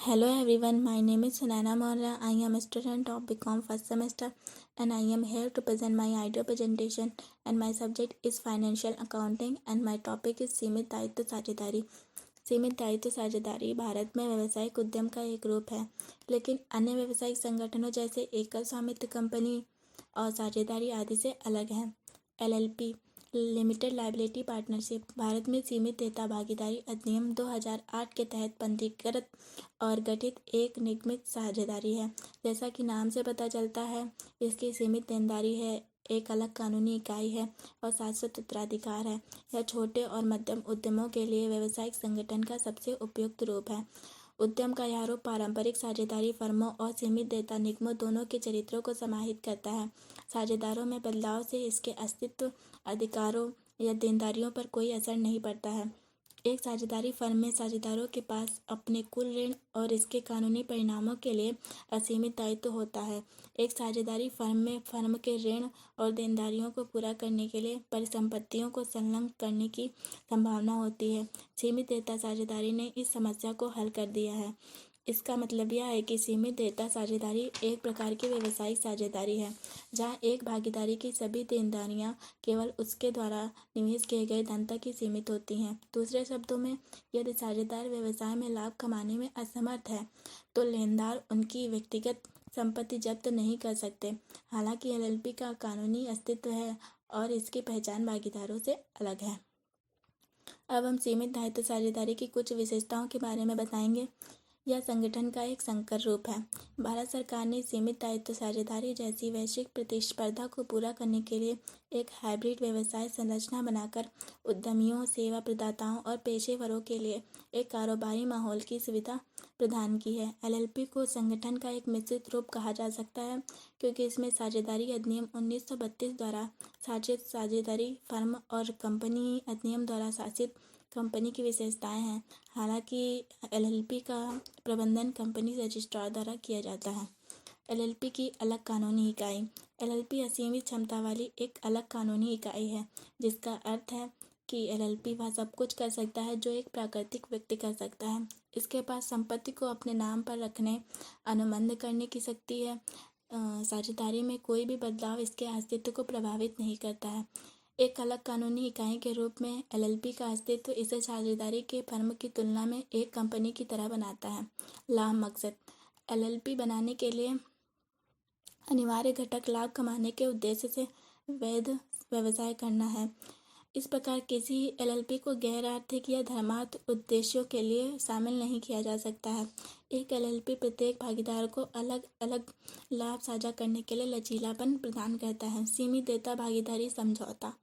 Hello everyone, my name is Sunaina Maurya. I am a student of BCom first semester and I am here to present my idea presentation and my subject is financial accounting and my topic is सीमित दायित्व साझेदारी। सीमित दायित्व साझेदारी भारत में व्यावसायिक उद्यम का एक रूप है, लेकिन अन्य व्यावसायिक संगठनों जैसे एकल स्वामित्व कंपनी और साझेदारी आदि से अलग है। LLP limited liability partnership Bharat में सीमित देयता भागीदारी अधिनियम 2008 के तहत पंजीकृत और गठित एक निगमित साझेदारी है। जैसा कि नाम से पता चलता है, इसकी सीमित देनदारी है, एक अलग कानूनी इकाई है और शाश्वत उत्तराधिकार है। यह छोटे और मध्यम उद्यमों के लिए व्यावसायिक संगठन का सबसे उपयुक्त रूप है। उद्यम का यह रूप पारंपरिक साझेदारी फर्मों और सीमित देयता निगमों दोनों के चरित्रों को समाहित करता है। साझेदारों में बदलाव से इसके अस्तित्व, अधिकारों या देनदारियों पर कोई असर नहीं पड़ता है। एक साझेदारी फर्म में साझेदारों के पास अपने कुल ऋण और इसके कानूनी परिणामों के लिए असीमित दायित्व होता है। एक साझेदारी फर्म में फर्म के ऋण और देनदारियों को पूरा करने के लिए परिसंपत्तियों को संलग्न करने की संभावना होती है। सीमित देयता साझेदारी ने इस समस्या को हल कर दिया है। इसका मतलब यह है कि सीमित देयता साझेदारी एक प्रकार की व्यावसायिक साझेदारी है, जहां एक भागीदारी की सभी देनदारियां केवल उसके द्वारा निवेश किए गए धन तक ही सीमित होती हैं। दूसरे शब्दों में, यदि साझेदार व्यवसाय में लाभ कमाने में असमर्थ है, तो लेनदार उनकी व्यक्तिगत संपत्ति जब्त नहीं कर सकते। हालांकि LLP का कानूनी अस्तित्व है और इसकी पहचान भागीदारों से अलग है। अब हम सीमित दायित्व साझेदारी की कुछ विशेषताओं के बारे में बताएंगे। यह संगठन का एक संकर रूप है। भारत सरकार ने सीमित दायित्व साझेदारी जैसी वैश्विक प्रतिस्पर्धा को पूरा करने के लिए एक हाइब्रिड व्यवसाय संरचना बनाकर उद्यमियों, सेवा प्रदाताओं और पेशेवरों के लिए एक कारोबारी माहौल की सुविधा प्रदान की है। LLP को संगठन का एक मिश्रित रूप कहा जा सकता है, क्योंकि इसमें साझेदारी अधिनियम 1932 द्वारा शासित साझेदारी फर्म और कंपनी अधिनियम द्वारा शासित कंपनी की विशेषताएं हैं। हालांकि LLP का प्रबंधन कंपनी रजिस्ट्रार द्वारा किया जाता है। LLP की अलग कानूनी इकाई। LLP असीमित क्षमता वाली एक अलग कानूनी इकाई है, जिसका अर्थ है कि LLP वह सब कुछ कर सकता है जो एक प्राकृतिक व्यक्ति कर सकता है। इसके पास संपत्ति को अपने नाम पर रखने, अनुबंध करने की शक्ति है। साझेदारी में कोई भी बदलाव इसके अस्तित्व को प्रभावित नहीं करता है। एक अलग कानूनी इकाई के रूप में LLP का अस्तित्व इसे साझेदारी के फर्म की तुलना में एक कंपनी की तरह बनाता है। लाभ मकसद। LLP बनाने के लिए अनिवार्य घटक लाभ कमाने के उद्देश्य से वैध व्यवसाय करना है। इस प्रकार किसी LLP को गैर आर्थिक या धर्मार्थ उद्देश्यों के लिए शामिल नहीं किया जा सकता है। एक LLP प्रत्येक भागीदार को अलग अलग लाभ साझा करने के लिए लचीलापन प्रदान करता है। सीमित देयता भागीदारी समझौता।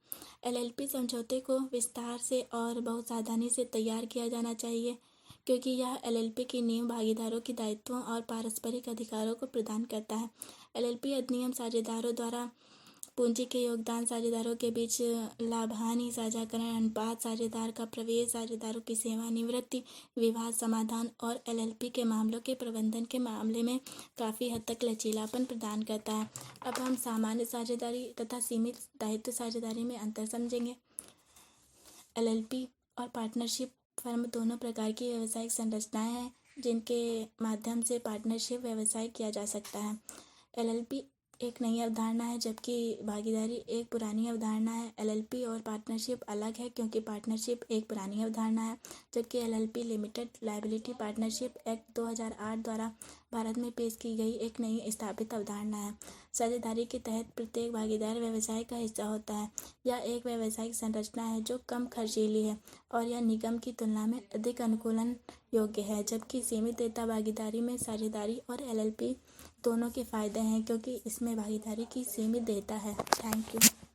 LLP समझौते को विस्तार से और बहुत सावधानी से तैयार किया जाना चाहिए, क्योंकि यह LLP की नींव भागीदारों के दायित्वों और पारस्परिक अधिकारों को प्रदान करता है। LLP अधिनियम साझेदारों द्वारा पूंजी के योगदान, साझेदारों के बीच लाभ-हानि साझाकरण अनुपात, साझेदार का प्रवेश, साझेदारों की सेवानिवृत्ति, विवाद समाधान और LLP के मामलों के प्रबंधन के मामले में काफ़ी हद तक लचीलापन प्रदान करता है। अब हम सामान्य साझेदारी तथा सीमित दायित्व साझेदारी में अंतर समझेंगे। LLP और पार्टनरशिप फर्म दोनों प्रकार की व्यावसायिक संरचनाएं हैं, जिनके माध्यम से पार्टनरशिप व्यवसाय किया जा सकता है। LLP एक नई अवधारणा है, जबकि भागीदारी एक पुरानी अवधारणा है। LLP और पार्टनरशिप अलग है, क्योंकि पार्टनरशिप एक पुरानी अवधारणा है, जबकि LLP limited liability partnership act 2008 द्वारा भारत में पेश की गई एक नई स्थापित अवधारणा है। साझेदारी के तहत प्रत्येक भागीदार व्यवसाय का हिस्सा होता है। यह एक व्यावसायिक संरचना है जो कम खर्चीली है और यह निगम की तुलना में अधिक अनुकूलन योग्य है, जबकि सीमित देयता भागीदारी में साझेदारी और LLP दोनों के फायदे हैं, क्योंकि इसमें भागीदारी की सीमित देयता है। Thank you.